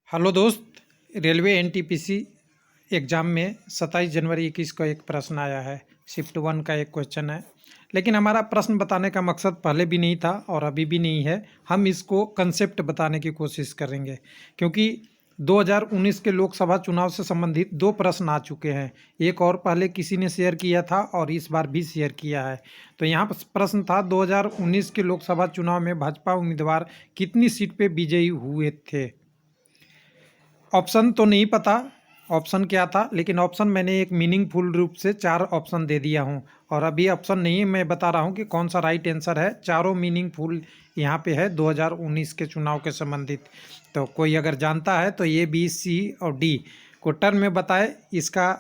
Hello दोस्त। Railway NTPC exam में 27 जनवरी 21 को एक प्रश्न आया है। शिफ्ट 1 का एक क्वेश्चन है, लेकिन हमारा प्रश्न बताने का मकसद पहले भी नहीं था और अभी भी नहीं है। हम इसको कंसेप्ट बताने की कोशिश करेंगे, क्योंकि 2019 के लोकसभा चुनाव से संबंधित 2 प्रश्न आ चुके हैं। एक और पहले किसी ने शेयर किया था और इस बार भी शेयर किया है। तो यहाँ पर प्रश्न था 2019 के लोकसभा चुनाव में भाजपा उम्मीदवार कितनी सीट पे विजयी हुए थे। ऑप्शन तो नहीं पता ऑप्शन क्या था, लेकिन ऑप्शन मैंने एक मीनिंगफुल रूप से 4 ऑप्शन दे दिया हूँ। और अभी ऑप्शन नहीं, मैं बता रहा हूँ कि कौन सा राइट आंसर है। चारों मीनिंगफुल यहाँ पे है 2019 के चुनाव के संबंधित। तो कोई अगर जानता है तो ए बी सी और डी को टर्म में बताए इसका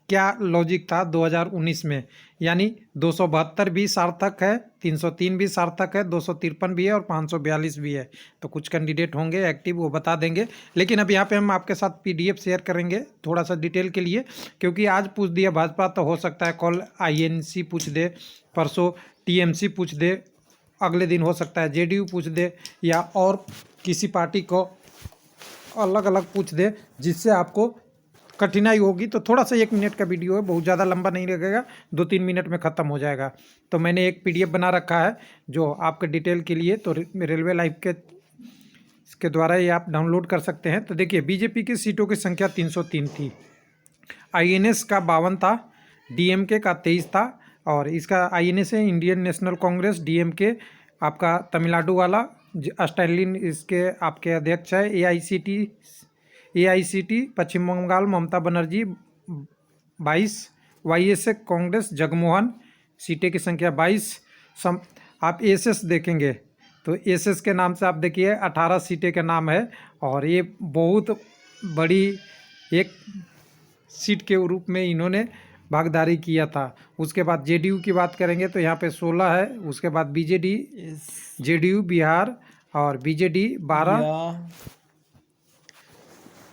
क्या लॉजिक था 2019 में। यानी 272 भी सार्थक है, 303 भी सार्थक है, 253 भी है और 542 भी है। तो कुछ कैंडिडेट होंगे एक्टिव, वो बता देंगे। लेकिन अब यहाँ पे हम आपके साथ पीडीएफ शेयर करेंगे थोड़ा सा डिटेल के लिए, क्योंकि आज पूछ दिया भाजपा तो हो सकता है कल आईएनसी पूछ दे, परसों टीएमसी पूछ दे, अगले दिन हो सकता है जेडीयू पूछ दे या और किसी पार्टी को अलग अलग पूछ दे, जिससे आपको कठिनाई होगी। तो थोड़ा सा 1 मिनट का वीडियो है, बहुत ज़्यादा लंबा नहीं लगेगा, 2-3 मिनट में ख़त्म हो जाएगा। तो मैंने एक पीडीएफ बना रखा है जो आपके डिटेल के लिए, तो रेलवे लाइव के द्वारा ये आप डाउनलोड कर सकते हैं। तो देखिए, बीजेपी की सीटों की संख्या 303 थी, आईएनएस का 52 था, डीएमके का 23 था। और इसका आईएनएस है इंडियन नेशनल कांग्रेस, डीएमके आपका तमिलनाडु वाला, स्टैलिन इसके आपके अध्यक्ष है। एआईसीटी पश्चिम बंगाल ममता बनर्जी 22, वाईएसए कांग्रेस जगमोहन, सीटें की संख्या 22। आप एसएस देखेंगे तो एसएस के नाम से आप देखिए 18 सीटें का नाम है, और ये बहुत बड़ी एक सीट के रूप में इन्होंने भागीदारी किया था। उसके बाद जेडीयू की बात करेंगे तो यहाँ पे 16 है। उसके बाद बीजेडी, जेडीयू बिहार और बीजेडी 12,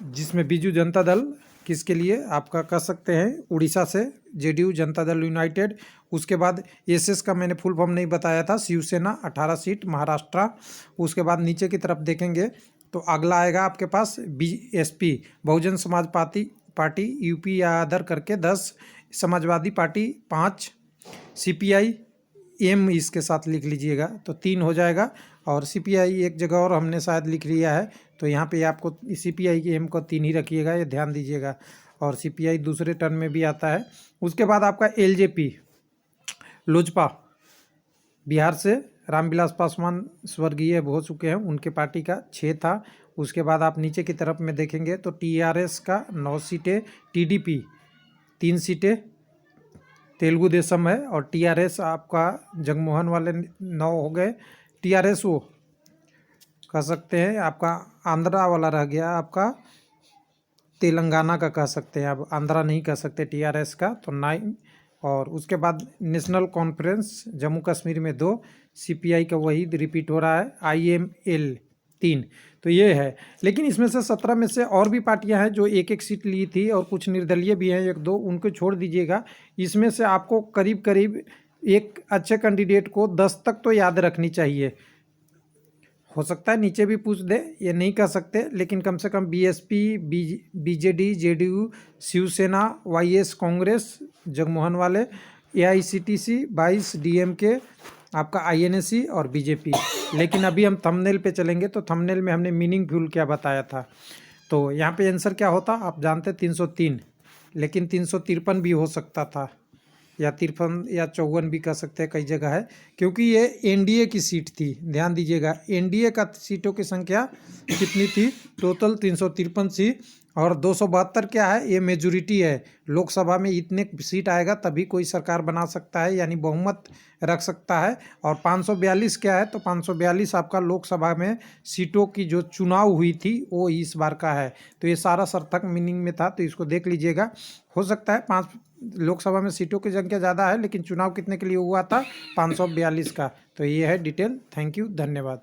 जिसमें बीजू जनता दल किसके लिए आपका कह सकते हैं उड़ीसा से, जेडीयू जनता दल यूनाइटेड। उसके बाद एसएस का मैंने फुल फॉर्म नहीं बताया था, शिवसेना 18 सीट महाराष्ट्र। उसके बाद नीचे की तरफ देखेंगे तो अगला आएगा आपके पास BSP Bahujan Samaj party UP या अदर करके 10, समाजवादी पार्टी 5, सीपीआई एम इसके साथ लिख लीजिएगा तो 3 हो जाएगा। और सीपीआई एक जगह और हमने शायद लिख लिया है, तो यहाँ पे आपको सीपीआई के एम को 3 ही रखिएगा, ये ध्यान दीजिएगा। और सीपीआई दूसरे टर्म में भी आता है। उसके बाद आपका एलजेपी लोजपा, बिहार से रामविलास पासवान स्वर्गीय हो चुके हैं, उनके पार्टी का 6 था। उसके बाद आप नीचे की तरफ में देखेंगे तो टीआरएस का 9 सीटें, टीडीपी 3 सीटें, तेलुगु देशम है, और टीआरएस आपका जगमोहन वाले 9 हो गए। टीआरएस वो कह सकते हैं आपका आंध्रा वाला रह गया, आपका तेलंगाना का कह सकते हैं, अब आंध्रा नहीं कह सकते टीआरएस का, तो 9। और उसके बाद नेशनल कॉन्फ्रेंस जम्मू कश्मीर में 2, सीपीआई का वही रिपीट हो रहा है, आईएमएल 3। तो ये है। लेकिन इसमें से 17 में से और भी पार्टियां हैं जो एक एक सीट ली थी, और कुछ निर्दलीय भी हैं 1-2, उनको छोड़ दीजिएगा। इसमें से आपको करीब करीब एक अच्छे कैंडिडेट को 10 तक तो याद रखनी चाहिए। हो सकता है नीचे भी पूछ दे, ये नहीं कह सकते, लेकिन कम से कम बीएसपी, बीजेडी, जेडीयू, शिवसेना, वाईएस कांग्रेस जगमोहन वाले, एआईसीटीसी 22, डीएमके आपका आईएनएसी और बीजेपी। लेकिन अभी हम थंबनेल पे चलेंगे तो थंबनेल में हमने मीनिंगफुल क्या बताया था। तो यहाँ पे आंसर क्या होता आप जानते, 303, लेकिन 353 भी हो सकता था, या 53 या 54 भी कह सकते हैं, कई जगह है, क्योंकि ये एनडीए की सीट थी। ध्यान दीजिएगा, एनडीए का सीटों की संख्या कितनी थी, टोटल 353 सीट। और 272 क्या है, ये मेजोरिटी है। लोकसभा में इतने सीट आएगा तभी कोई सरकार बना सकता है, यानी बहुमत रख सकता है। और 542 क्या है, तो 542 आपका लोकसभा में सीटों की जो चुनाव हुई थी वो इस बार का है। तो ये सारा सार्थक मीनिंग में था, तो इसको देख लीजिएगा। हो सकता है 5 लोकसभा में सीटों की संख्या ज़्यादा है, लेकिन चुनाव कितने के लिए हुआ था, 542 का। तो ये है डिटेल। थैंक यू, धन्यवाद।